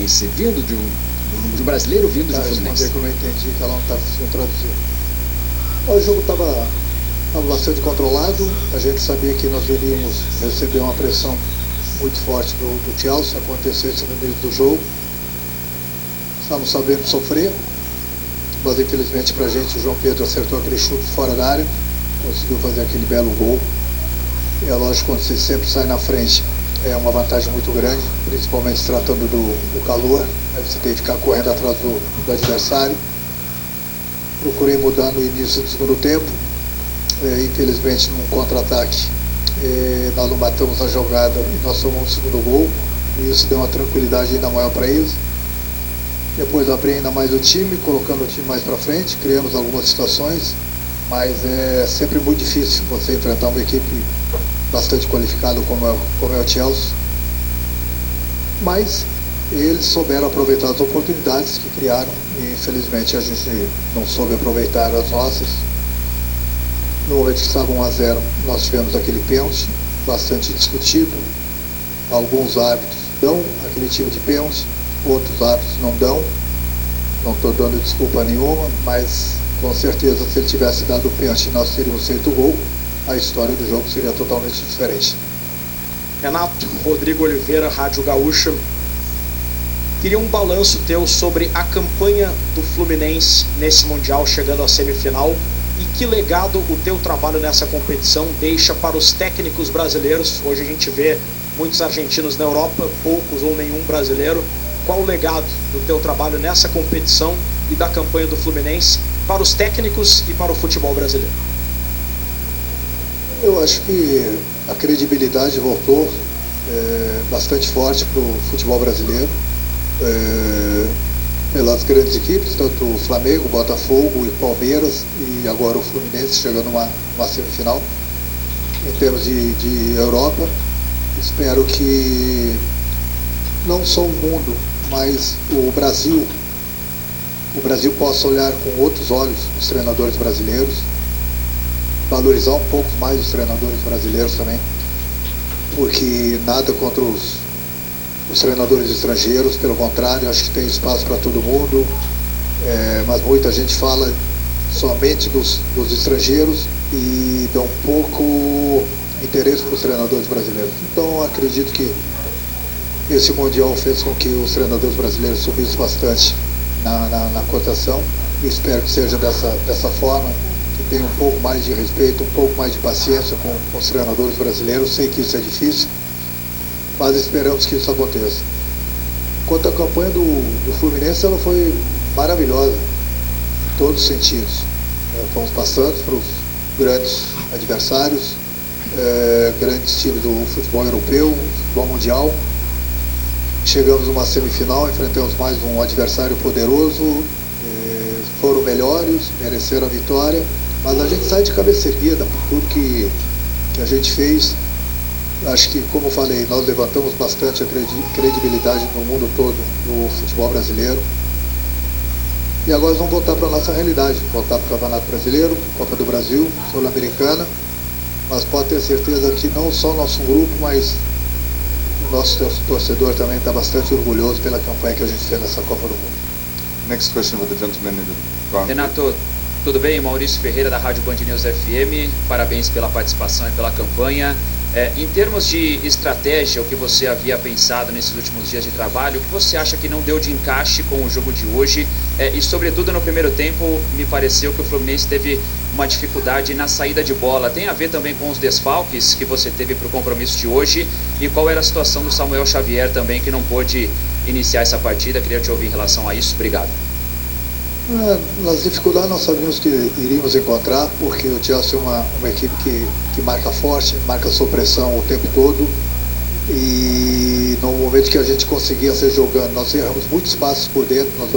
Fluminense, vindo de um brasileiro vindo de um Fluminense? Que eu não entendi, que ela não está conseguindo traduzir. O jogo estava bastante controlado, a gente sabia que nós iríamos receber uma pressão muito forte do Chelsea, acontecesse no meio do jogo. Estamos sabendo sofrer, mas infelizmente pra gente o João Pedro acertou aquele chute fora da área, conseguiu fazer aquele belo gol. E é lógico, quando você sempre sai na frente, é uma vantagem muito grande, principalmente se tratando do calor, aí você tem que ficar correndo atrás do adversário. Procurei mudar no início do segundo tempo, infelizmente num contra-ataque nós não matamos a jogada e nós tomamos o segundo gol, e isso deu uma tranquilidade ainda maior para eles. Depois abri ainda mais o time, colocando o time mais para frente, criamos algumas situações, mas é sempre muito difícil você enfrentar uma equipe bastante qualificada como é o Chelsea. Mas eles souberam aproveitar as oportunidades que criaram e infelizmente a gente não soube aproveitar as nossas. No momento que estava 1-0, nós tivemos aquele pênalti bastante discutido. Alguns árbitros dão aquele tipo de pênalti, outros árbitros não dão. Não estou dando desculpa nenhuma, mas com certeza se ele tivesse dado o pênalti e nós teríamos feito o gol, a história do jogo seria totalmente diferente. Renato, Rodrigo Oliveira, Rádio Gaúcha. Queria um balanço teu sobre a campanha do Fluminense nesse Mundial, chegando à semifinal, e que legado o teu trabalho nessa competição deixa para os técnicos brasileiros. Hoje a gente vê muitos argentinos na Europa, poucos ou nenhum brasileiro. Qual o legado do teu trabalho nessa competição e da campanha do Fluminense para os técnicos e para o futebol brasileiro? Eu acho que a credibilidade voltou bastante forte para o futebol brasileiro, pelas grandes equipes, tanto o Flamengo, Botafogo e Palmeiras, e agora o Fluminense chegando numa semifinal. Em termos de Europa, espero que não só o mundo, mas o Brasil possa olhar com outros olhos os treinadores brasileiros, valorizar um pouco mais os treinadores brasileiros também, porque nada contra os treinadores estrangeiros, pelo contrário, acho que tem espaço para todo mundo, mas muita gente fala somente dos estrangeiros e dá um pouco interesse para os treinadores brasileiros. Então acredito que esse Mundial fez com que os treinadores brasileiros subissem bastante na cotação, e espero que seja dessa forma, que tenha um pouco mais de respeito, um pouco mais de paciência com os treinadores brasileiros. Sei que isso é difícil, mas esperamos que isso aconteça. Quanto à campanha do Fluminense, ela foi maravilhosa em todos os sentidos. Fomos passando para os grandes adversários, grandes times do futebol europeu, futebol mundial. Chegamos numa semifinal, enfrentamos mais um adversário poderoso, foram melhores, mereceram a vitória, mas a gente sai de cabeça erguida por tudo que a gente fez. Acho que, como eu falei, nós levantamos bastante a credibilidade no mundo todo do futebol brasileiro. E agora vamos voltar para a nossa realidade, voltar para o Campeonato Brasileiro, Copa do Brasil, Sul-Americana, mas pode ter certeza que não só o nosso grupo, mas o nosso torcedor também está bastante orgulhoso pela campanha que a gente fez nessa Copa do Mundo. Next question with the gentleman in the front. Renato, tudo bem? Maurício Ferreira, da Rádio Band News FM. Parabéns pela participação e pela campanha. Em termos de estratégia, o que você havia pensado nesses últimos dias de trabalho, o que você acha que não deu de encaixe com o jogo de hoje? E sobretudo no primeiro tempo, me pareceu que o Fluminense teve uma dificuldade na saída de bola. Tem a ver também com os desfalques que você teve para o compromisso de hoje? E qual era a situação do Samuel Xavier também, que não pôde iniciar essa partida? Queria te ouvir em relação a isso. Obrigado. Nas dificuldades nós sabíamos que iríamos encontrar, porque o Chelsea é uma equipe que marca forte, marca sob pressão o tempo todo, e no momento que a gente conseguia ser jogando, nós erramos muitos passos por dentro, nós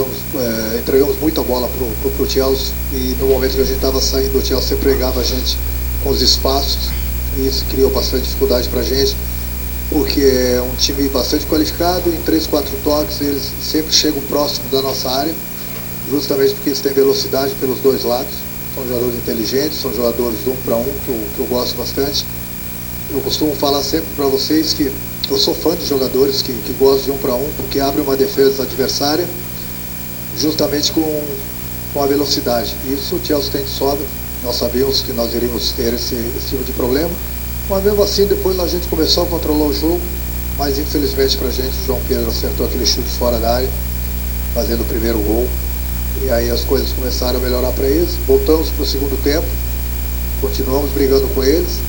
entregamos muita bola pro Chelsea, e no momento que a gente estava saindo, o Chelsea pregava a gente com os espaços, e isso criou bastante dificuldade para a gente, porque é um time bastante qualificado, em 3, 4 toques eles sempre chegam próximo da nossa área, justamente porque eles têm velocidade pelos dois lados. São jogadores inteligentes, são jogadores do 1 para 1, que eu gosto bastante. Eu costumo falar sempre para vocês que eu sou fã de jogadores que gostam de 1 para 1, porque abre uma defesa adversária justamente com a velocidade. Isso o Chelsea tem de sobra. Nós sabíamos que nós iríamos ter esse tipo de problema, mas mesmo assim depois a gente começou a controlar o jogo, mas infelizmente pra gente o João Pedro acertou aquele chute fora da área, fazendo o primeiro gol, e aí as coisas começaram a melhorar para eles. Voltamos para o segundo tempo, continuamos brigando com eles,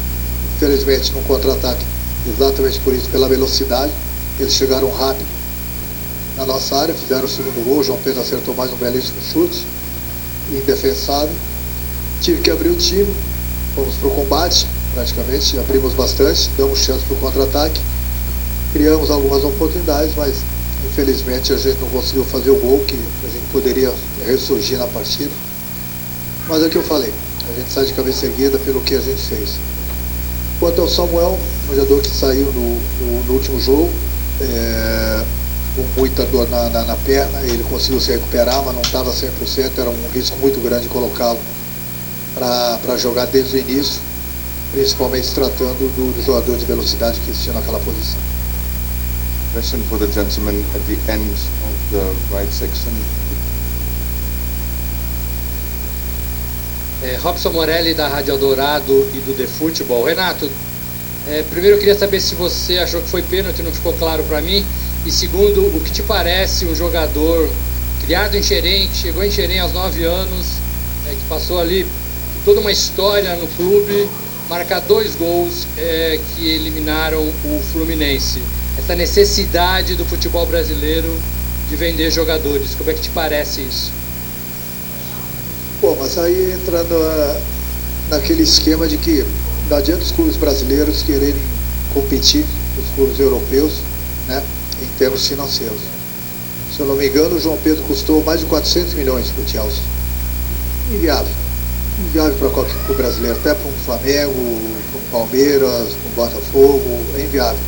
infelizmente no contra-ataque, exatamente por isso, pela velocidade, eles chegaram rápido na nossa área, fizeram o segundo gol, o João Pedro acertou mais um belíssimo chute, indefensável. Tive que abrir o time, fomos para o combate, praticamente, abrimos bastante, damos chance para o contra-ataque, criamos algumas oportunidades, mas infelizmente a gente não conseguiu fazer o gol que a gente poderia ressurgir na partida. Mas é o que eu falei, a gente sai de cabeça erguida pelo que a gente fez. Quanto ao Samuel, um jogador que saiu no último jogo, com muita dor na perna, ele conseguiu se recuperar, mas não estava 100%, era um risco muito grande colocá-lo para jogar desde o início, principalmente se tratando do jogador de velocidade que existia naquela posição. Question for the gentleman at the end of the right section. Robson Morelli, da Rádio Eldorado e do The Futebol. Renato, primeiro eu queria saber se você achou que foi pênalti, não ficou claro para mim. E segundo, o que te parece um jogador criado em Xerém, que chegou em Xerém aos 9 anos, que passou ali toda uma história no clube, marcar 2 gols que eliminaram o Fluminense. Essa necessidade do futebol brasileiro de vender jogadores, como é que te parece isso? Bom, mas aí entrando naquele esquema de que não adianta os clubes brasileiros quererem competir com os clubes europeus, né, em termos financeiros. Se eu não me engano, o João Pedro custou mais de 400 milhões para o Chelsea. Inviável. Inviável para qualquer clube brasileiro, até para um Flamengo, para um Palmeiras, para um Botafogo, é inviável.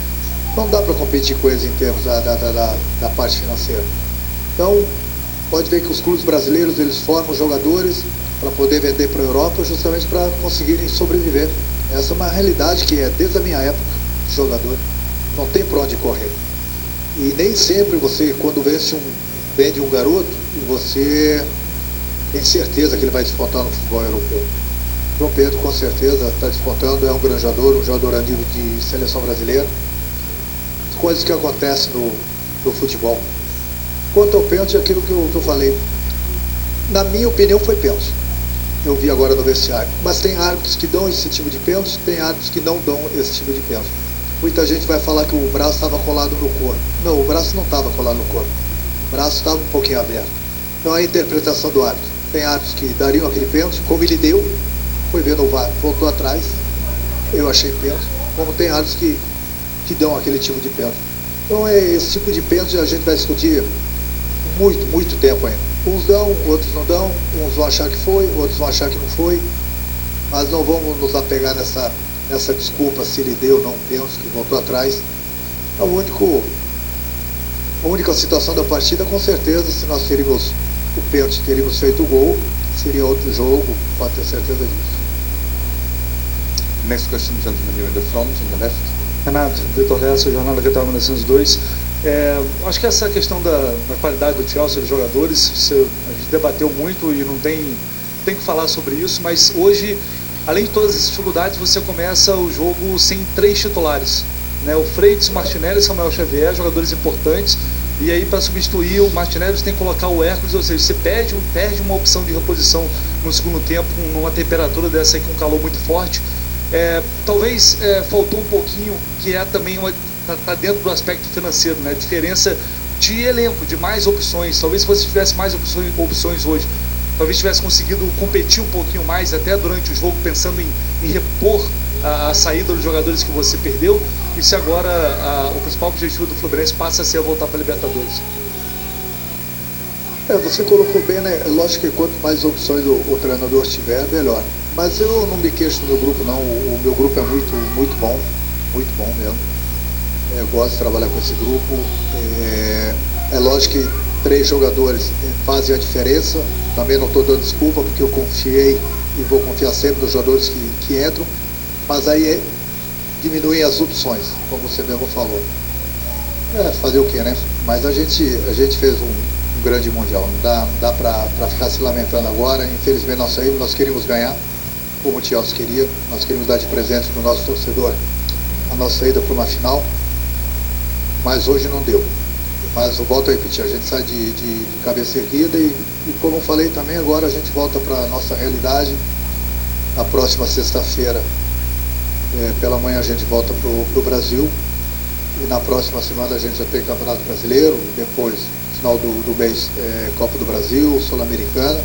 Não dá para competir com eles em termos da parte financeira. Então, pode ver que os clubes brasileiros, eles formam jogadores para poder vender para a Europa, justamente para conseguirem sobreviver. Essa é uma realidade que é desde a minha época de jogador. Não tem para onde correr. E nem sempre você, quando vende um garoto, você tem certeza que ele vai despontar no futebol europeu. João Pedro, com certeza, está despontando, é um grande jogador, um jogador a nível de seleção brasileira. Coisas que acontecem no futebol. Quanto ao pênalti, aquilo que eu falei, na minha opinião foi pênalti. Eu vi agora no vestiário. Mas tem árbitros que dão esse tipo de pênalti, tem árbitros que não dão esse tipo de pênalti. Muita gente vai falar que o braço estava colado no corpo. Não, o braço não estava colado no corpo. O braço estava um pouquinho aberto. Então é a interpretação do árbitro. Tem árbitros que dariam aquele pênalti, como ele deu, foi ver no VAR, voltou atrás, eu achei pênalti. Como tem árbitros que dão aquele tipo de pênalti. Então esse tipo de pênalti a gente vai discutir muito tempo ainda. Uns dão, outros não dão, uns vão achar que foi, outros vão achar que não foi, mas não vamos nos apegar nessa desculpa se ele deu ou não pênalti, que voltou atrás. A única situação da partida, com certeza, se nós teríamos o pênalti, teríamos feito o gol, seria outro jogo, pode ter certeza disso. Next question, gentleman here in the front, in the left. Renato, Vitor Lessa, Jornal da Capital 1902. Acho que essa questão da qualidade do Chelsea, dos jogadores, a gente debateu muito e não tem que falar sobre isso, mas hoje, além de todas as dificuldades, você começa o jogo sem 3 titulares, né? O Freitas, o Martinelli e o Samuel Xavier, jogadores importantes, e aí para substituir o Martinelli você tem que colocar o Hércules, ou seja, você perde uma opção de reposição no segundo tempo, numa temperatura dessa aqui, um calor muito forte. Talvez faltou um pouquinho, que também tá dentro do aspecto financeiro, né? Diferença de elenco, de mais opções. Talvez se você tivesse mais opções hoje, talvez tivesse conseguido competir um pouquinho mais até durante o jogo, pensando em repor a saída dos jogadores que você perdeu, e se agora o principal objetivo do Fluminense passa a ser voltar para a Libertadores. Você colocou bem, né? Lógico que quanto mais opções o treinador tiver, melhor. Mas eu não me queixo do meu grupo, não. O meu grupo é muito bom mesmo. Eu gosto de trabalhar com esse grupo. É lógico que 3 jogadores fazem a diferença. Também não estou dando desculpa, porque eu confiei e vou confiar sempre nos jogadores que entram. Mas aí diminuem as opções, como você mesmo falou. Fazer o quê, né? Mas a gente fez um grande Mundial, não dá para ficar se lamentando agora. Infelizmente nós saímos, nós queríamos ganhar, como o Chelsea queria, nós queríamos dar de presente para o nosso torcedor a nossa ida para uma final, mas hoje não deu. Mas eu volto a repetir, a gente sai de cabeça erguida e como eu falei também, agora a gente volta para a nossa realidade. Na próxima sexta-feira, pela manhã, a gente volta para o Brasil e na próxima semana a gente já tem Campeonato Brasileiro, depois, final do mês, Copa do Brasil, Sul-Americana,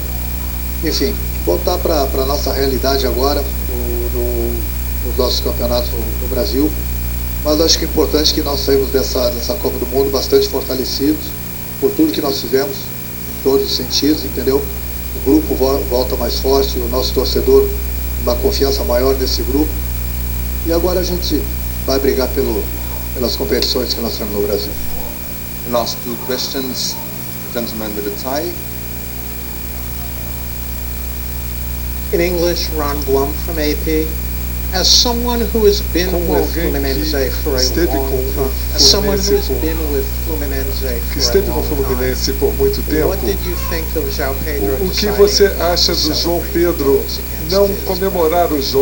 enfim, voltar para a nossa realidade agora, os nossos campeonatos no Brasil. Mas acho que é importante que nós saímos dessa Copa do Mundo bastante fortalecidos por tudo que nós fizemos, em todos os sentidos, entendeu? O grupo volta mais forte, o nosso torcedor uma confiança maior nesse grupo. E agora a gente vai brigar pelas competições que nós temos no Brasil. The last two questions, the gentleman with the tie. In English, Ron Blum from AP. As someone who has been with Fluminense for a long time, as someone who has been with Fluminense que esteve com o Fluminense por muito tempo, what did you think of João Pedro o que você acha do João Pedro não comemorar os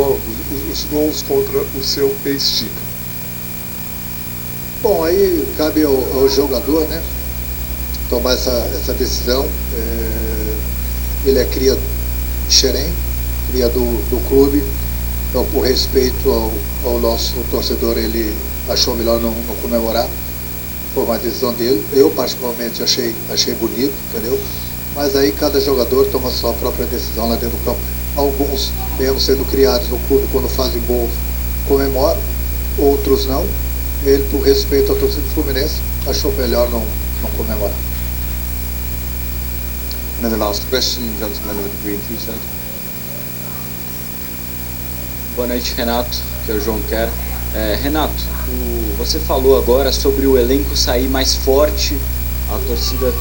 gols contra o seu ex-time? Bom, aí cabe ao jogador, né, tomar essa decisão. Ele é cria de Xerém, cria do clube. Então, por respeito ao nosso torcedor, ele achou melhor não comemorar. Foi uma decisão dele. Eu, particularmente, achei bonito, entendeu? Mas aí cada jogador toma a sua própria decisão lá dentro do campo. Alguns, mesmo sendo criados no clube, quando fazem gols, comemoram. Outros não. Ele, por respeito à torcida do Fluminense, achou melhor não comemorar. And then the last question, gentleman with the green t-shirt. Boa noite, Renato, que é o João Quer. Renato, você falou agora sobre o elenco sair mais forte, a torcida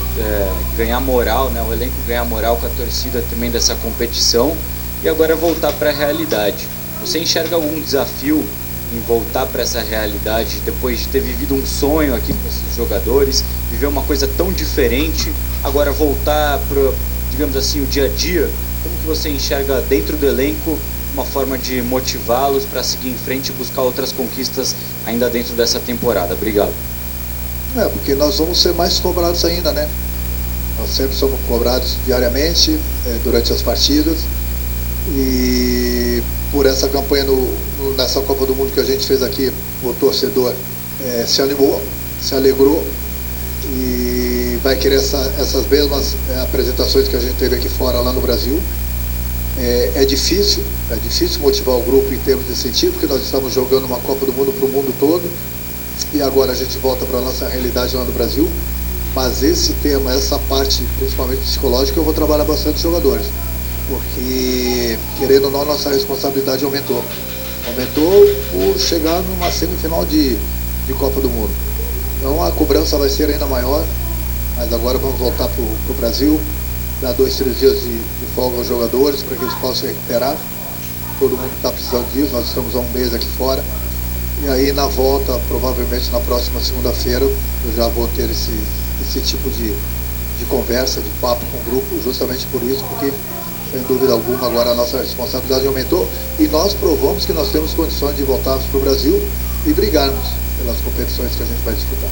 ganhar moral, né? O elenco ganhar moral com a torcida também dessa competição e agora voltar para a realidade. Você enxerga algum desafio em voltar para essa realidade depois de ter vivido um sonho aqui com esses jogadores, viver uma coisa tão diferente, agora voltar para, digamos assim, o dia a dia? Como que você enxerga dentro do elenco uma forma de motivá-los para seguir em frente e buscar outras conquistas ainda dentro dessa temporada? Obrigado. Porque nós vamos ser mais cobrados ainda, né? Nós sempre somos cobrados diariamente, durante as partidas, e por essa campanha nessa Copa do Mundo que a gente fez aqui, o torcedor se animou, se alegrou e vai querer essas mesmas apresentações que a gente teve aqui fora, lá no Brasil. É difícil motivar o grupo em termos de sentido, porque nós estamos jogando uma Copa do Mundo para o mundo todo e agora a gente volta para a nossa realidade lá no Brasil. Mas esse tema, essa parte principalmente psicológica, eu vou trabalhar bastante os jogadores, porque querendo ou não, nossa responsabilidade aumentou por chegar numa semifinal de Copa do Mundo. Então a cobrança vai ser ainda maior, mas agora vamos voltar para o Brasil, dar 2, 3 dias de folga aos jogadores para que eles possam recuperar. Todo mundo está precisando disso, nós estamos há um mês aqui fora. E aí na volta, provavelmente na próxima segunda-feira, eu já vou ter esse tipo de conversa, de papo com o grupo, justamente por isso, porque sem dúvida alguma agora a nossa responsabilidade aumentou e nós provamos que nós temos condições de voltarmos para o Brasil e brigarmos pelas competições que a gente vai disputar.